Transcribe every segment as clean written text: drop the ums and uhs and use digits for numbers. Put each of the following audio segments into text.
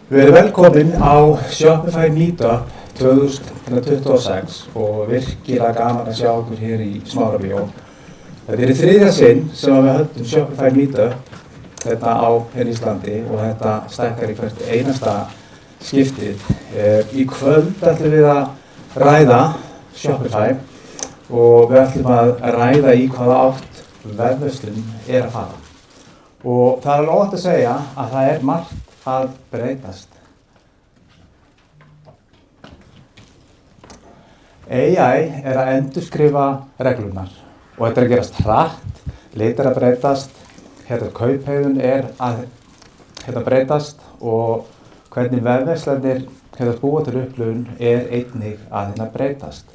Við erum velkomin á Shopify Meetup 2026 og virkilega gaman að sjá okkur hér í Smárabíó. Þetta er í þriðja sinn sem við höldum Shopify Meetup hérna á Íslandi og þetta stækkar í hvert einasta skiptið. Í kvöld ætlum við að ræða Shopify og við ætlum að ræða í hvaða átt vefverslun er að fara. Og það er óhætt að segja að það er margt að breytast. AI er að endurskrifa reglurnar og þetta er að gerast hratt, litir að breytast, kauphegðun er að breytast og hvernig vefverslanir búa til upplifun er einnig að breytast.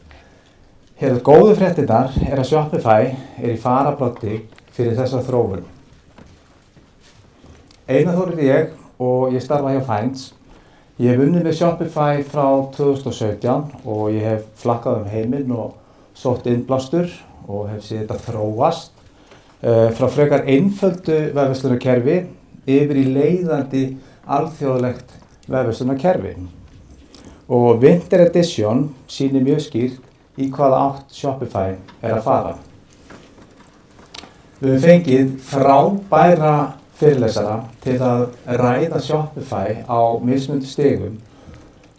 Góðu fréttirnar er að Shopify er í fararbroddi fyrir þessa þróun. Einar Þór er ég og ég starfa hjá Finds. Ég hef unnið með Shopify frá 2017 og ég hef flakkað heiminn og sótt innblástur og hef séð þetta þróast frá frekar einföldu vefverslunarkerfi yfir í leiðandi alþjóðlegt vefverslunarkerfi. Og Winter Edition sýnir mjög skýrt í hvaða átt Shopify er að fara. Við höfum fengið frábæra fyrirlesara til að ræða Shopify á mismunandi stigum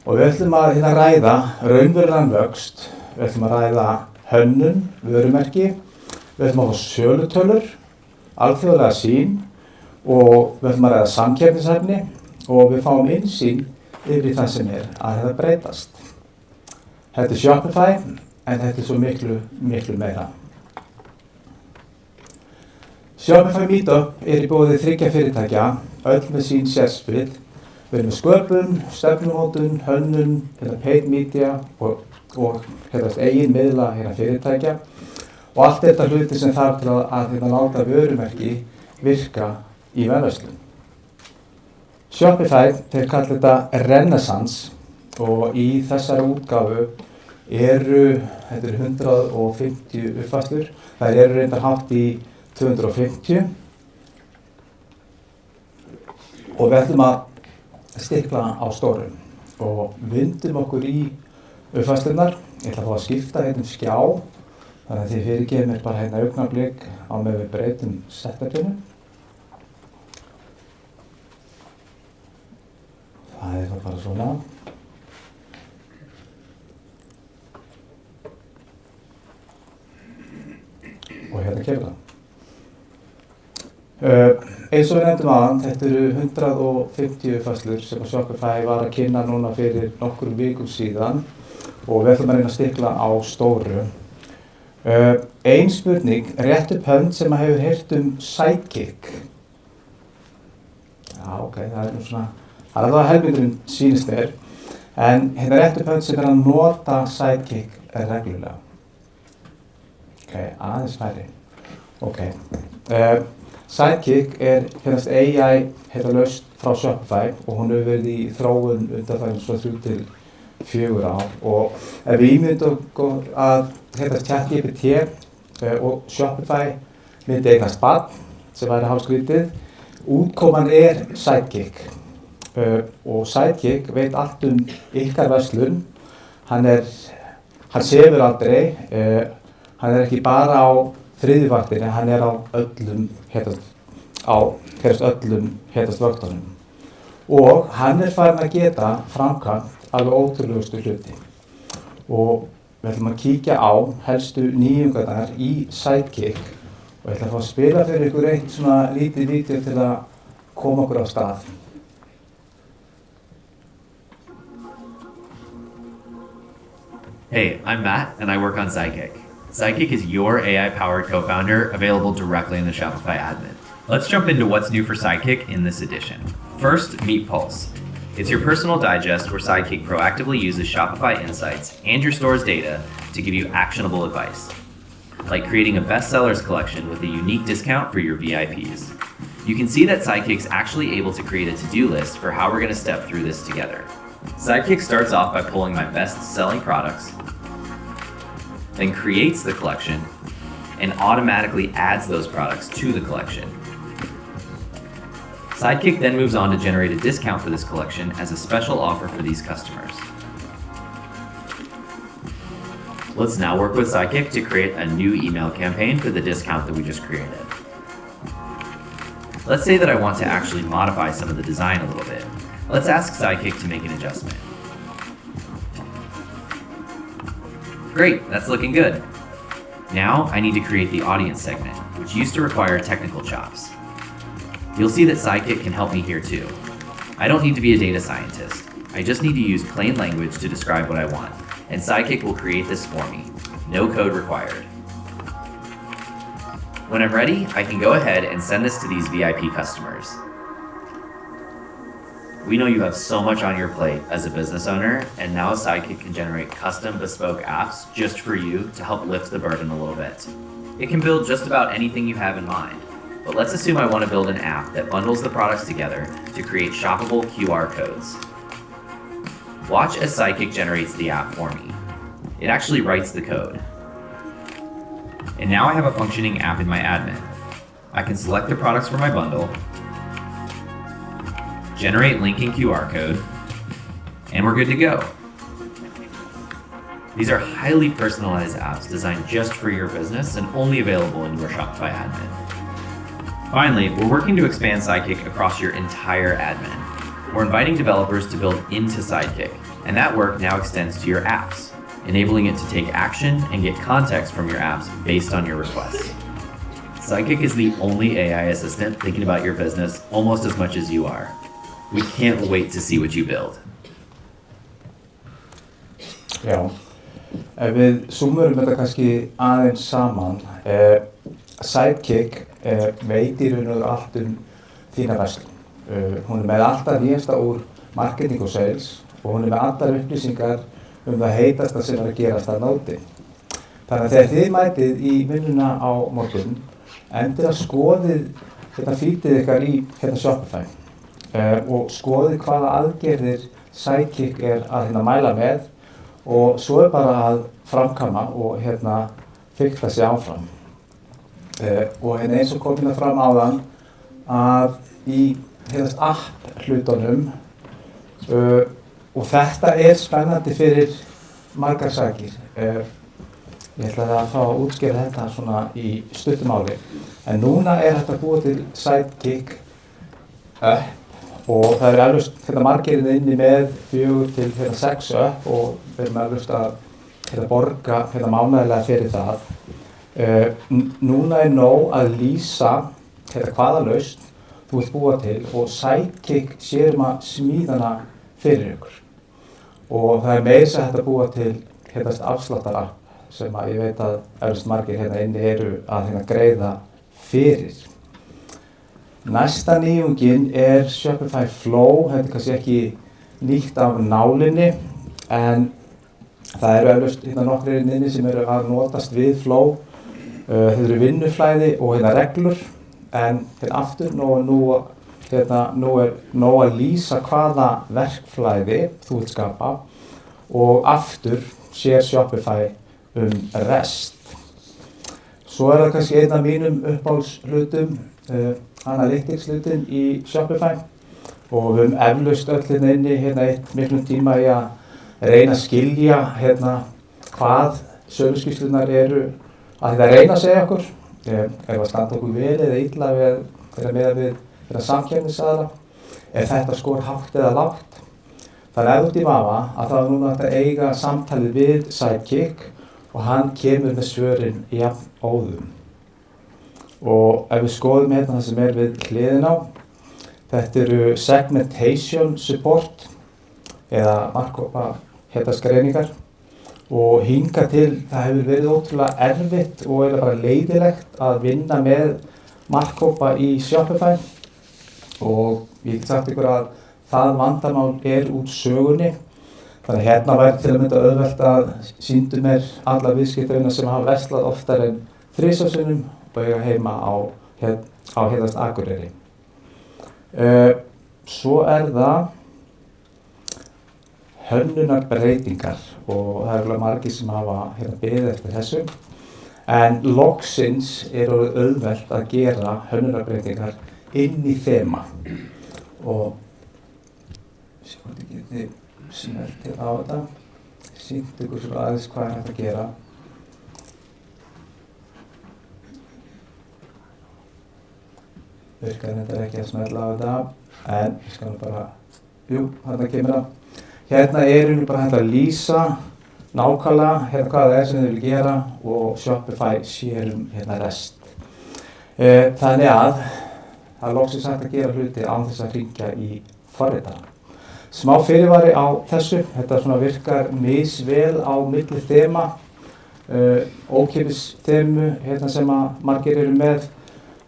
og við ætlum að ræða raunverulegan vöxt, við ætlum að ræða hönnun, vörumerki, við ætlum að fá sölutölur, alþjóðlega sýn og við ætlum að ræða samkeppnishæfni og við fáum innsýn yfir í það sem er að breytast. Þetta er Shopify en þetta er svo miklu meira. Shopify Meetup er í boði 3 fyrirtækja, öll með sín sérsvið. Við erum með sköpun, stefnumótun, hönnun, paid media og eigin miðla fyrirtækja og allt þetta hluti sem þarf til að láta vörumerki virka í vefverslun. Shopify, þeir kalla þetta Renaissance og í þessari útgáfu eru 150 uppfærslur. Þær eru reyndar hátt í 250 og við ætlum að stikla á stóru og vindum okkur í uppfærslunar. Ég ætla að fá að skipta skjá þannig að þið fyrirgefið mér bara augnablik á með við breytum setupinu. Það er þá bara svona. Og kemur það. Eins og við nefndum aðan, þetta eru 150 uppfærslur sem Shopify var að kynna núna fyrir nokkrum vikum síðan og við ætlum að reyna að stikla á stóru. Ein spurning, rétt upp hönd sem hefur heyrt Sidekick. Já, það er nú svona, það er alveg helmingurinn sýnist mér, en rétt upp hönd sem er að nota Sidekick reglulega. Aðeins færri. Sidekick er AI lausn frá Shopify og hún hefur verið í þróun undanfarin svo 3 til 4 ár og ef við ímyndum okkur að ChatGPT og Shopify myndi eignast barn sem væri hálfskrítið, útkoman er Sidekick og Sidekick veit allt ykkar verslun, hann sefur aldrei, hann er ekki bara á þriðjuvaktinni, hann er á öllum vöktunum og hann er farinn að geta framkvæmt alveg ótrúlegustu hluti og við ætlum að kíkja á helstu nýjungarnar í Sidekick og ég ætla að fá að spila fyrir ykkur eitt svona lítið vídeó til að koma okkur á stað. Hey, I'm Matt and I work on Sidekick. Sidekick is your AI-powered co-founder available directly in the Shopify admin. Let's jump into what's new for Sidekick in this edition. First, meet Pulse. It's your personal digest where Sidekick proactively uses Shopify insights and your store's data to give you actionable advice, like creating a bestsellers collection with a unique discount for your VIPs. You can see that Sidekick's actually able to create a to-do list for how we're going to step through this together. Sidekick starts off by pulling my best-selling products, then creates the collection and automatically adds those products to the collection. Sidekick then moves on to generate a discount for this collection as a special offer for these customers. Let's now work with Sidekick to create a new email campaign for the discount that we just created. Let's say that I want to actually modify some of the design a little bit. Let's ask Sidekick to make an adjustment. Great, that's looking good. Now I need to create the audience segment, which used to require technical chops. You'll see that Sidekick can help me here too. I don't need to be a data scientist. I just need to use plain language to describe what I want, and Sidekick will create this for me. No code required. When I'm ready, I can go ahead and send this to these VIP customers. We know you have so much on your plate as a business owner, and now Sidekick can generate custom bespoke apps just for you to help lift the burden a little bit. It can build just about anything you have in mind, but let's assume I want to build an app that bundles the products together to create shoppable QR codes. Watch as Sidekick generates the app for me. It actually writes the code. And now I have a functioning app in my admin. I can select the products for my bundle, generate linking QR code, and we're good to go. These are highly personalized apps designed just for your business and only available in your Shopify admin. Finally, we're working to expand Sidekick across your entire admin. We're inviting developers to build into Sidekick, and that work now extends to your apps, enabling it to take action and get context from your apps based on your requests. Sidekick is the only AI assistant thinking about your business almost as much as you are. We can't wait to see what you build. Já, ef við súmmurum þetta kannski aðeins saman, Sidekick veit í raun og veru allt þína verslun. Hún með alltaf nýjasta úr marketing og sales og hún með allar upplýsingar það heitasta sem að gerast þarna úti. Þannig að þegar þið mætið í vinnuna á morgun, endilega skoðið feedið ykkar í Shopify og skoðið hvaða aðgerðir Sidekick að mæla með og svo bara að framkvæma og fikta sig áfram. Og eins og kom fram áðan að í app hlutunum og þetta spennandi fyrir margar sakir. Ég ætla að fá að útskýra þetta svona í stuttu máli. En núna hægt að búa til Sidekick app og það eflaust margir inni með 4 til 6 app og við erum eflaust að borga mánaðarlega fyrir það. Núna nóg að lýsa hvaða lausn þú vilt búa til og Sidekick sér að smíða hana fyrir ykkur. Og það meira að hægt að búa til afsláttarapp sem ég veit að eflaust margir inni eru að greiða fyrir. Næsta nýjungin Shopify Flow, þetta kannski ekki nýtt af nálinni en það eru eflaust nokkrir inni sem eru að notast við Flow. Þetta eru vinnuflæði og reglur en aftur nú nóg að lýsa hvaða verkflæði þú vilt skapa og aftur sér Shopify rest. Svo það kannski einn af mínum uppáhaldshlutum, Analytics hlutin í Shopify og við höfum eflaust öll inni eitt miklum tíma í að reyna að skilja hvað söluskýrslurnar eru að reyna að segja okkur ef að standa okkur vel eða illa við samkeppnisaðila, ef þetta skor hátt eða lágt. Þannig ef þú ert í vafa að þá núna hægt að eiga samtalið við Sidekick og hann kemur með svörin jafn óðum. Og ef við skoðum það sem við hliðina á, þetta eru segmentation support eða markhópa greiningar og hingað til það hefur verið ótrúlega erfitt og bara leiðilegt að vinna með markhópa í Shopify og ég get sagt ykkur að það vandamál úr sögunni. Þannig væri til að mynda auðvelt að sýndu mér alla viðskiptavina sem hafa verslað oftar en 3 sinnum og eiga heima á Akureyri. Svo það hönnunarbreytingar og það eru margir sem hafa beðið eftir þessu en loksins orðið auðvelt að gera hönnunarbreytingar inn í þema og sé hvort ég geti smeltið á þetta, sýnt ykkur svo aðeins hvað hægt að gera. Virkaði þetta ekki að smelta á þetta, en ég skal bara, þarna kemur það. Hérna bara hægt að lýsa nákvæmlega hérna hvað það sem þið vilja gera og Shopify sér hérna rest. Þannig að það er loksins hægt að gera hluti án þess að hringja í forritara. Smá fyrirvari á þessu, þetta svona virkar misvel á milli þema, ókeypis þemu hérna sem að margir eru með.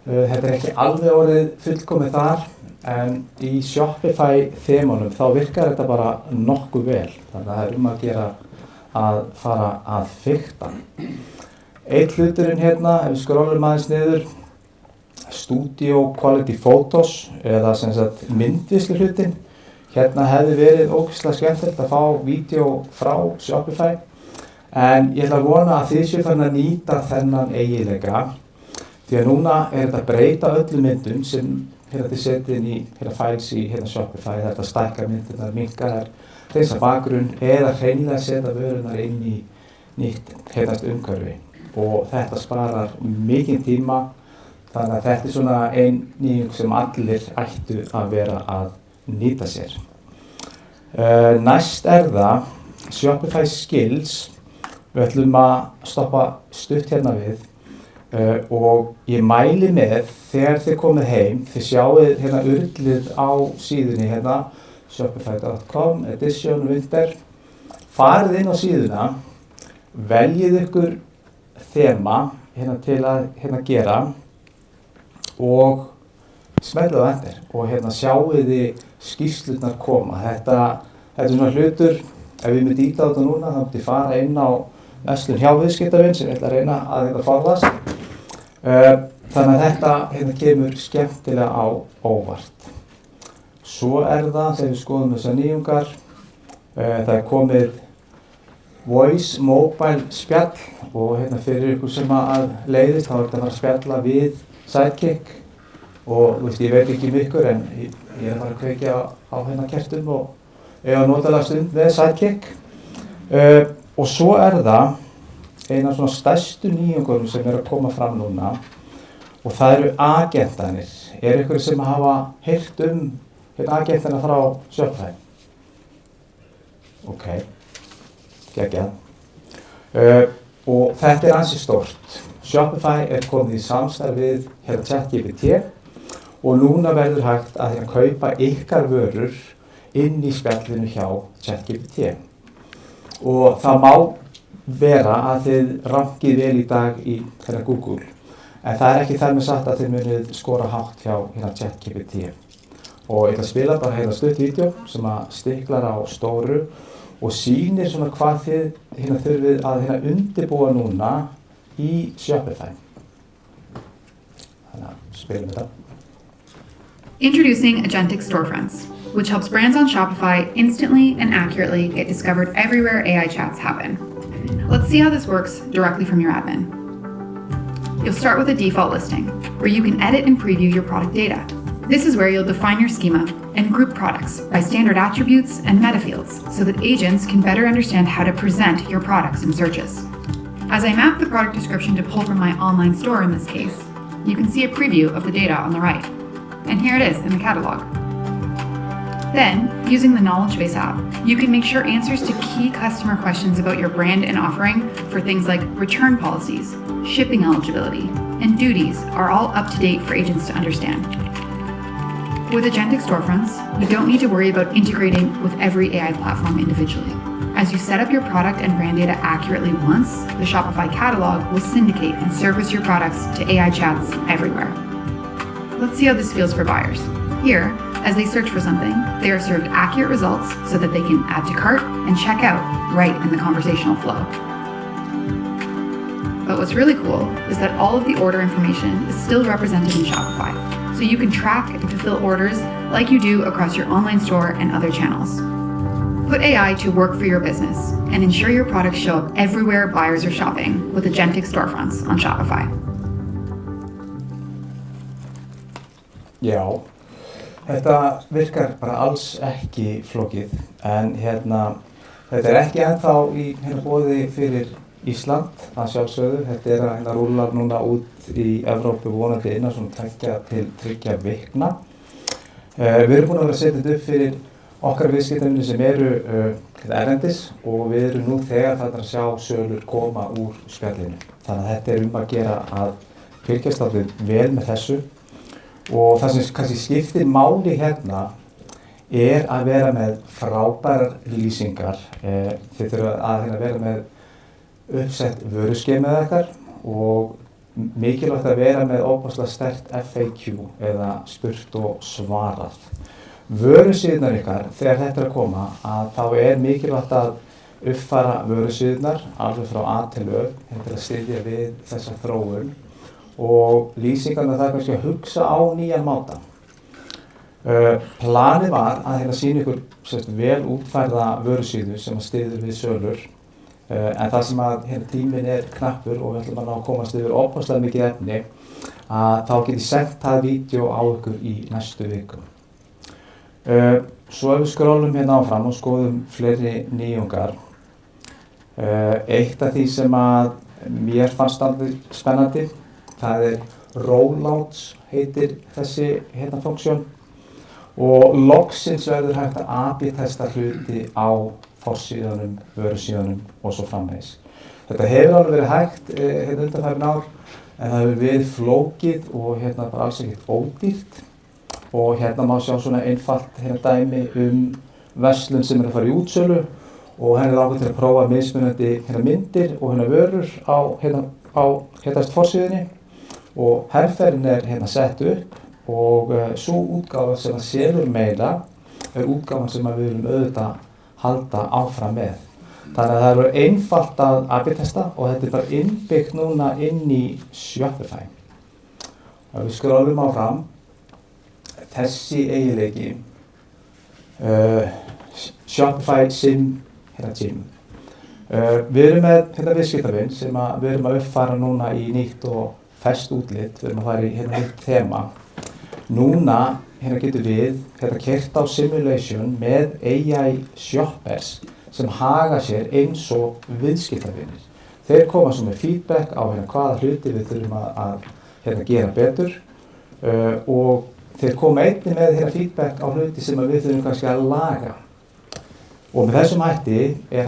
Þetta er ekki alveg orðið fullkomið þar, en í Shopify þemunum þá virkar þetta bara nokkuð vel. Þannig að það er að gera að fara að fikta. Einn hluturinn hérna, ef við skrólum aðeins niður, Studio Quality Photos eða sem sagt myndvislu hlutin. Hérna hefði verið ógeðslega skemmtilegt að fá vídeo frá Shopify, en ég ætla að vona að þið séu farin að nýta þennan eiginleika, því að núna er þetta að breyta öllum myndum sem hérna þið setið inn í files í Shopify, þetta að stækka myndirnar, minnka þær, hreinsa bakgrunn eða hreinlega setja vörurnar inn í nýtt umhverfi og þetta sparar mikinn tíma. Þannig að þetta er svona ein nýjung sem allir ættu að vera að nýta sér. Næst er það Shopify Skills. Við ætlum að stoppa stutt hérna við og ég mæli með þegar þið komið heim, þið sjáið hérna urlið á síðunni hérna, shopify.com, edition, winter. Farið inn á síðuna, veljið ykkur þema hérna til að gera og smellið á enter og hérna sjáið þið skýrslurnar koma. Þetta er svona hlutur, ef við myndum íta á þetta núna þá myndi ég fara inn á verslun hjá viðskiptavin sem ég ætla að reyna að forðast. Þannig að þetta hérna kemur skemmtilega á óvart. Svo er það þegar við skoðum þessar nýjungar, það er komið Voice Mobile spjall og hérna fyrir ykkur sem að leiðist þá er þetta að fara að spjalla við Sidekick og ég veit ekki um ykkur en ég er að fara að kveikja á hérna kertum og eiga notalega stund með Sidekick. Og svo er það eina af svona stærstu nýjungunum sem er að koma fram núna og það eru agentanir. Er ykkur sem hafa heyrt hérna agentana frá Shopify? Ok, geggjað. Og þetta er ansi stórt. Shopify er komið í samstarf við hérna ChatGPT og núna verður hægt að hérna kaupa ykkar vörur inn í spjallinu hjá ChatGPT. Og það má vera að þið rankið vel í dag í hérna Google, en það er ekki þar með sagt að þið munið skora hátt hjá hérna ChatGPT. Og ég ætla að spila bara hérna stutt vídeó sem að stiklar á stóru og sýnir svona hvað þið hérna þurfið að hérna undirbúa núna í Shopify. Þannig að spilum þetta. Introducing Agentic Storefronts, which helps brands on Shopify instantly and accurately get discovered everywhere AI chats happen. Let's see how this works directly from your admin. You'll start with a default listing, where you can edit and preview your product data. This is where you'll define your schema and group products by standard attributes and meta fields so that agents can better understand how to present your products in searches. As I map the product description to pull from my online store in this case, you can see a preview of the data on the right. And here it is in the catalog. Then, using the Knowledge Base app, you can make sure answers to key customer questions about your brand and offering for things like return policies, shipping eligibility, and duties are all up to date for agents to understand. With Agentic Storefronts, you don't need to worry about integrating with every AI platform individually. As you set up your product and brand data accurately once, the Shopify catalog will syndicate and surface your products to AI chats everywhere. Let's see how this feels for buyers. Here, as they search for something, they are served accurate results so that they can add to cart and check out right in the conversational flow. But what's really cool is that all of the order information is still represented in Shopify, so you can track and fulfill orders like you do across your online store and other channels. Put AI to work for your business and ensure your products show up everywhere buyers are shopping with Agentic Storefronts on Shopify. Já, þetta virkar bara alls ekki flókið en þetta er ekki ennþá í boði fyrir Ísland að sjálfsögðu. Þetta er að rúlla núna út í Evrópu vonandi innan svona 2 til 3 vikna. Við erum búin að vera að setja þetta upp fyrir okkar viðskiptavinir sem eru erlendis og við erum nú þegar þarna að sjá sölur koma úr spjallinu. Þannig að þetta er að gera að fylgjast alveg vel með þessu og það sem kannski skiptir máli er að vera með frábærar lýsingar. Þið þurfa að vera með uppsett vöruskeið með ykkar og mikilvægt að vera með óbúslega sterkt FAQ eða spurt og svarað. Vörusíðurnar ykkar, þegar þetta er að koma, þá er mikilvægt að uppfæra vörusíðurnar alveg frá A til Ö, til að styðja við þessa þróun og lýsingarnar það kannski að hugsa á nýjan máta. Planið var að sýna ykkur vel útfærða vörusíðu sem að styður við sölur. En það sem að tíminn er knappur og við ætlum að ná að komast yfir óbúslega mikið efni að þá get ég sendt það vídeo á ykkur í næstu viku. Svo ef við skrólum áfram og skoðum fleiri nýjungar. Eitt af því sem að mér fannst alveg spennandi, það er rollouts heitir þessi funksjón og loksins verður hægt að AB-testa hluti á forsíðunum, vörusíðunum og svo framvegis. Þetta hefur alveg verið hægt undanfarin ár en það hefur verið flókið og bara alls ekkert ódýrt og má sjá svona einfalt dæmi verslun sem er að fara í útsölu og er ákveðið til að prófa mismunandi myndir og vörur á forsíðunni og herferðin er sett upp og sú útgáfa sem að selur meira er útgáfan sem við viljum auðvitað halda áfram með. Þannig að það er einfalt að AB-testa og þetta er bara innbyggt núna inn í Shopify. Og við skrólum áfram. Þessi eiginleiki, Shopify Sim, Gym. Við erum með viðskiptavin sem við erum að uppfæra núna í nýtt og ferskt útlit. Við erum að fara í nýtt þema. Núna getum við keyrt á simulation með AI shoppers sem haga sér eins og viðskiptavinir. Þeir koma svo með feedback á hvaða hluti við þurfum að gera betur og þeir koma einnig með feedback á hluti sem við þurfum kannski að laga. Og með þessum hætti er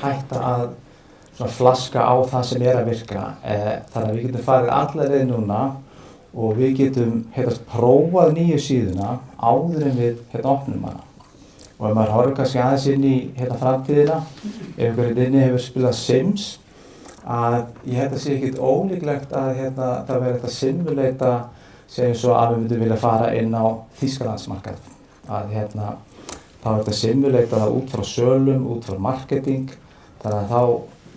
hægt að flaska á það sem er að virka. Þannig að við getum farið alla leið núna og við getum prófað nýju síðuna áður en við opnum hana. Og ef maður horfir kannski aðeins inn í framtíðina, ef einhverjum inni hefur spilað Sims, að ég held að sé ekkert ólíklegt að það verði að simulata segjum svo að við myndum vilja fara inn á Þýskalandsmarkað. Að þá er þetta simulata það út frá sölum, út frá marketing, þannig að þá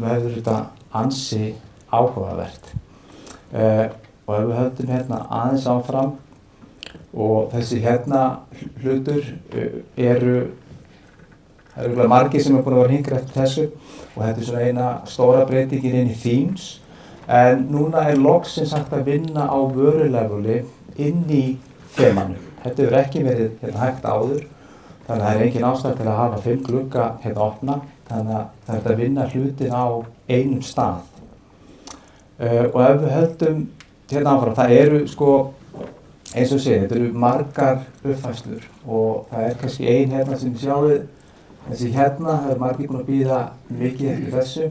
verður þetta ansi áhugavert. Og ef við höldum aðeins áfram og þessi hlutur það eru margir sem búin að vera hingri eftir þessu og þetta er svona eina stóra breytingin inn í Themes en núna er loksins hægt að vinna á vöruleveli inn í þemanu. Þetta hefur ekki verið hægt áður þannig að það er engin ástæða til að hafa 5 glugga opna þannig að það er að vinna hlutin á einum stað. Og ef við höldum áfram, það eru eins og segja, þetta eru margar uppfærslur og það er kannski ein sem sjáum þessi það er margir búin að bíða mikið eftir þessu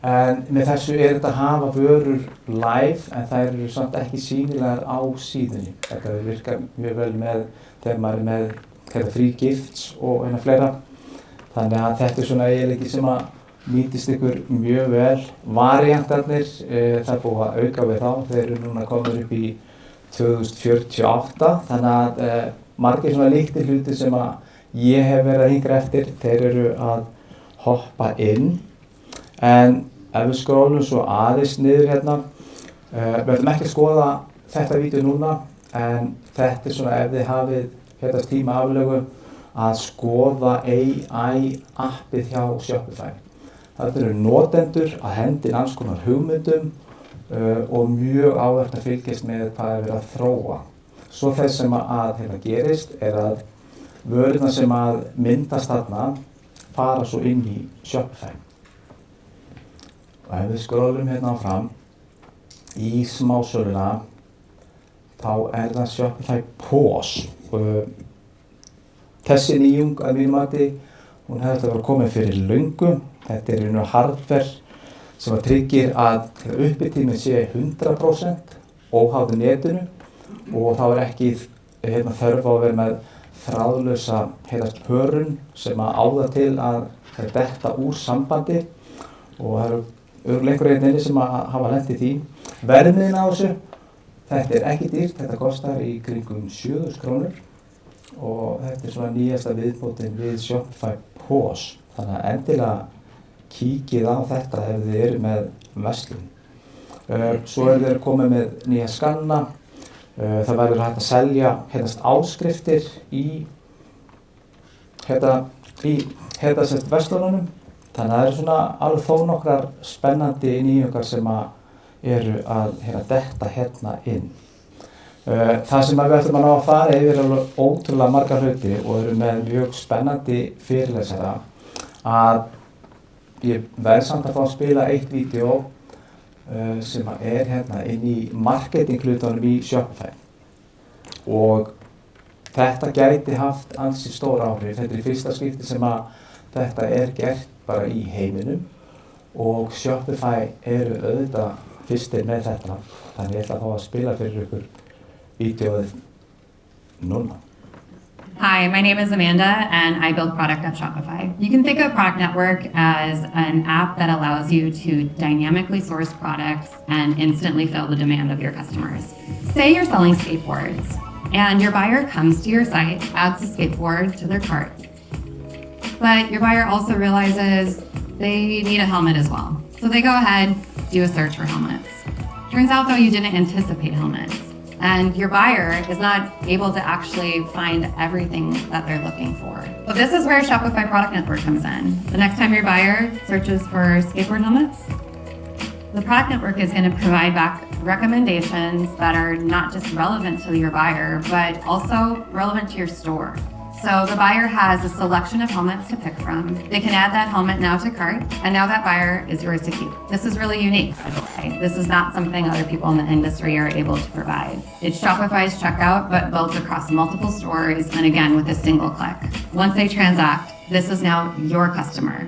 en með þessu er þetta að hafa vörur live en þær eru samt ekki sýnilegar á síðunni. Þetta virkar mjög vel með þegar maður er með free gifts og fleira þannig að þetta er svona eiginleiki sem að nýtist ykkur mjög vel. Variantarnir, það er búið að auka við þá, þeir eru núna komin upp í 2048 þannig að margir svona líktir hluti sem að ég hef verið að hingra eftir, þeir eru að hoppa inn en ef við skrólum svo aðeins niður við ætlum ekki að skoða þetta vídeo núna en þetta er svona ef þið hafið tíma aflögu að skoða AI appið hjá Shopify. Þetta eru notendur að henda inn alls konar hugmyndum og mjög áhugavert að fylgjast með hvað er verið að þróa. Svo þess sem að gerist að vörurnar sem að myndast þarna fara svo inn í Shopify. Og ef við skrólum hérna áfram í smásöluna, þá það Shopify POS. Þessi nýjung að mínu mati, hún hefði þetta verið komið fyrir löngu. Þetta í raun og hardware sem að tryggir að uppitíminn sé 100% óháð netinu og þá ekki þörf á að vera með þráðlausa pörun sem að áða til að detta úr sambandi og það eru örugglega einhverjir sem að hafa lent í því. Verðmiðinn á þessu, þetta ekki dýrt, þetta kostar í kringum 7.000 krónur og þetta svona nýjasta viðbótin við Shopify POS. Þannig að endilega kíkið á þetta ef þið eru með verslun. Svo þeir komið með nýja skanna. Það verður hægt að selja áskriftir í verslununum. Þannig að það eru svona alveg þó nokkrar spennandi nýjungar sem eru að detta hérna inn. Það sem við ætlum að ná að fara yfir alveg ótrúlega margar hluti og eru með mjög spennandi fyrirlesara að ég verð samt að fá að spila eitt vídeó sem hérna inn í marketinghlutanum í Shopify og þetta gæti haft ansi stór áhrif. Þetta í fyrsta skipti sem að þetta gert bara í heiminum og Shopify eru auðvitað fyrstir með þetta, þannig ég ætla að fá að spila fyrir ykkur vídeóið núna. Hi, my name is Amanda, and I build product at Shopify. You can think of Product Network as an app that allows you to dynamically source products and instantly fill the demand of your customers. Say you're selling skateboards, and your buyer comes to your site, adds a skateboard to their cart. But your buyer also realizes they need a helmet as well. So they go ahead, do a search for helmets. Turns out, though, you didn't anticipate helmets. And your buyer is not able to actually find everything that they're looking for. But this is where Shopify Product Network comes in. The next time your buyer searches for skateboard helmets, the Product Network is going to provide back recommendations that are not just relevant to your buyer, but also relevant to your store. So the buyer has a selection of helmets to pick from. They can add that helmet now to cart, and now that buyer is yours to keep. This is really unique, by the way. This is not something other people in the industry are able to provide. It's Shopify's checkout, but built across multiple stores, and again, with a single click. Once they transact, this is now your customer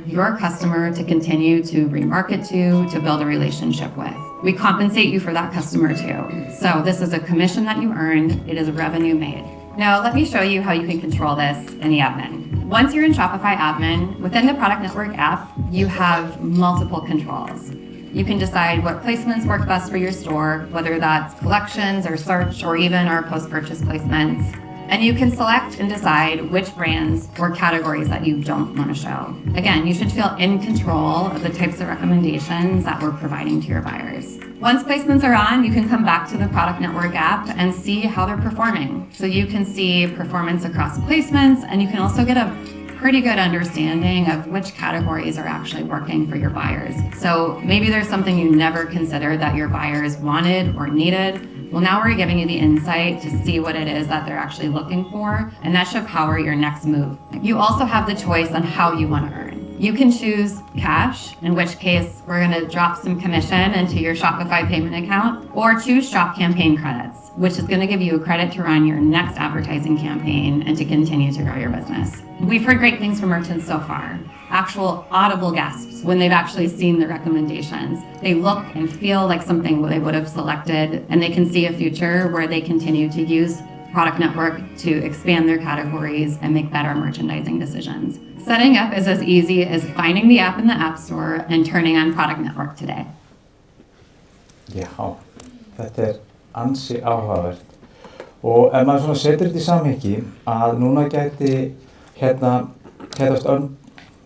to continue to remarket to build a relationship with. We compensate you for that customer too. So this is a commission that you earned, it is revenue made. Now, let me show you how you can control this in the admin. Once you're in Shopify admin, within the Product Network app, you have multiple controls. You can decide what placements work best for your store, whether that's collections or search or even our post-purchase placements. And you can select and decide which brands or categories that you don't want to show. Again, you should feel in control of the types of recommendations that we're providing to your buyers. Once placements are on, you can come back to the Product Network app and see how they're performing. So you can see performance across placements, and you can also get a pretty good understanding of which categories are actually working for your buyers. So maybe there's something you never considered that your buyers wanted or needed. Well, now we're giving you the insight to see what it is that they're actually looking for, and that should power your next move. You also have the choice on how you want to earn. You can choose cash, in which case we're going to drop some commission into your Shopify payment account, or choose Shop Campaign credits, which is going to give you a credit to run your next advertising campaign and to continue to grow your business. We've heard great things from merchants so far. Actual audible gasps when they've actually seen the recommendations. They look and feel like something they would have selected, and they can see a future where they continue to use Product Network to expand their categories and make better merchandising decisions. Setting up is as easy as finding the app in the App Store and turning on Product Network today. Já, þetta ansi áhugavert. Og ef maður svona setur þetta í samhengi að núna gæti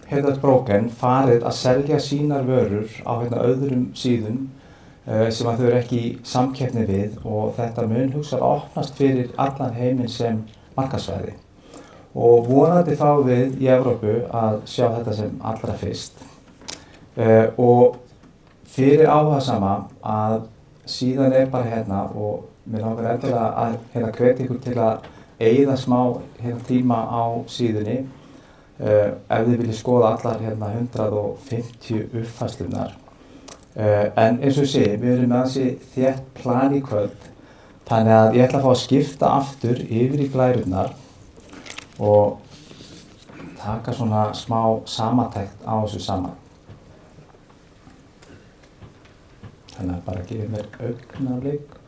Headless Broken farið að selja sínar vörur á öðrum síðum sem að þau eru ekki í samkeppni við og þetta mun hugsanlega opnast fyrir allan heiminn sem markaðssvæði. Og vonandi fáum við í Evrópu að sjá þetta sem allra fyrst. Og fyrir áhugasama að síðan bara og mér langar endilega að hvetja ykkur til að eyða smá tíma á síðunni ef þið viljið skoða allar 150 uppfærslunar. En eins og ég segi, við erum með ansi þétt plan í kvöld, þannig að ég ætla að fá að skipta aftur yfir í glærurnar og taka svona smá samantekt á þessu saman. Þannig að bara gefið mér augnablik.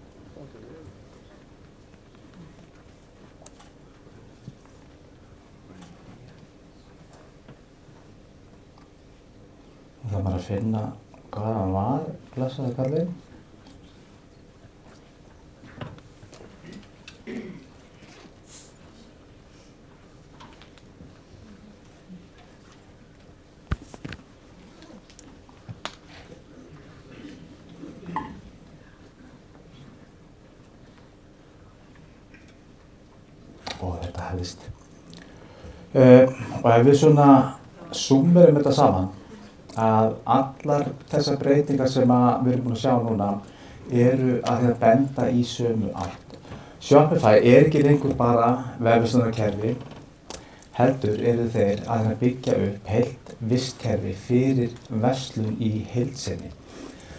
Það er bara að finna hvað hann var, blessaði kallinn. Og þetta hefðist. Og ef við svona súmmerum þetta saman, að allar þessar breytingar sem við erum búin að sjá núna eru að benda í sömu átt. Shopify er ekki lengur bara vefverslunarkerfi, heldur eru þeir að byggja upp heilt vistkerfi fyrir verslun í heild sinni.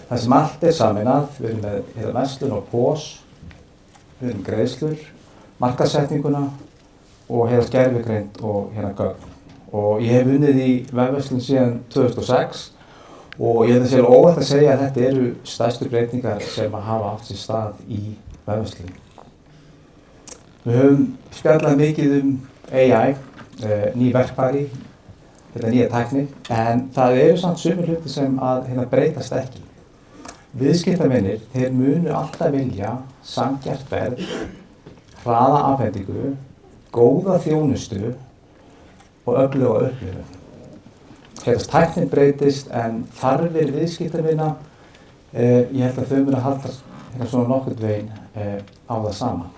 Það sem allt er sameinað, við erum með verslun og POS, við erum greiðslur, markaðssetninguna og gervigreind og gögn. Og ég hef unnið í vefverslun síðan 2006 og ég held að sé óhætt að segja að þetta eru stærstu breytingar sem hafa átt sér stað í vefverslun. Við höfum spjallað mikið AI, ný verkfæri, nýja tækni, en það eru samt sumir hluti sem að breytast ekki. Viðskiptavinir, þeir munu alltaf vilja sanngjarnt verð, hraða afhendingu, góða þjónustu og öfluga upplifun. Tæknin breytist en þarfir viðskiptavina, ég held að þau munu að halda svona nokkurn veginn á það sama.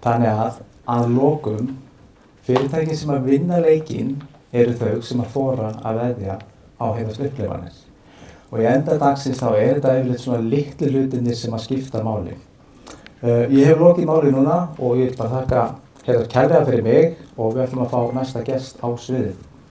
Þannig að lokum, fyrirtækin sem að vinna leikinn eru þau sem að þora að veðja á upplifanir. Og í enda dagsins þá þetta yfirleitt svona litlu hlutirnir sem að skipta máli. Ég hef lokið máli núna og ég vil bara þakka kærlega fyrir mig og við ætlum að fá næsta gest á sviðið.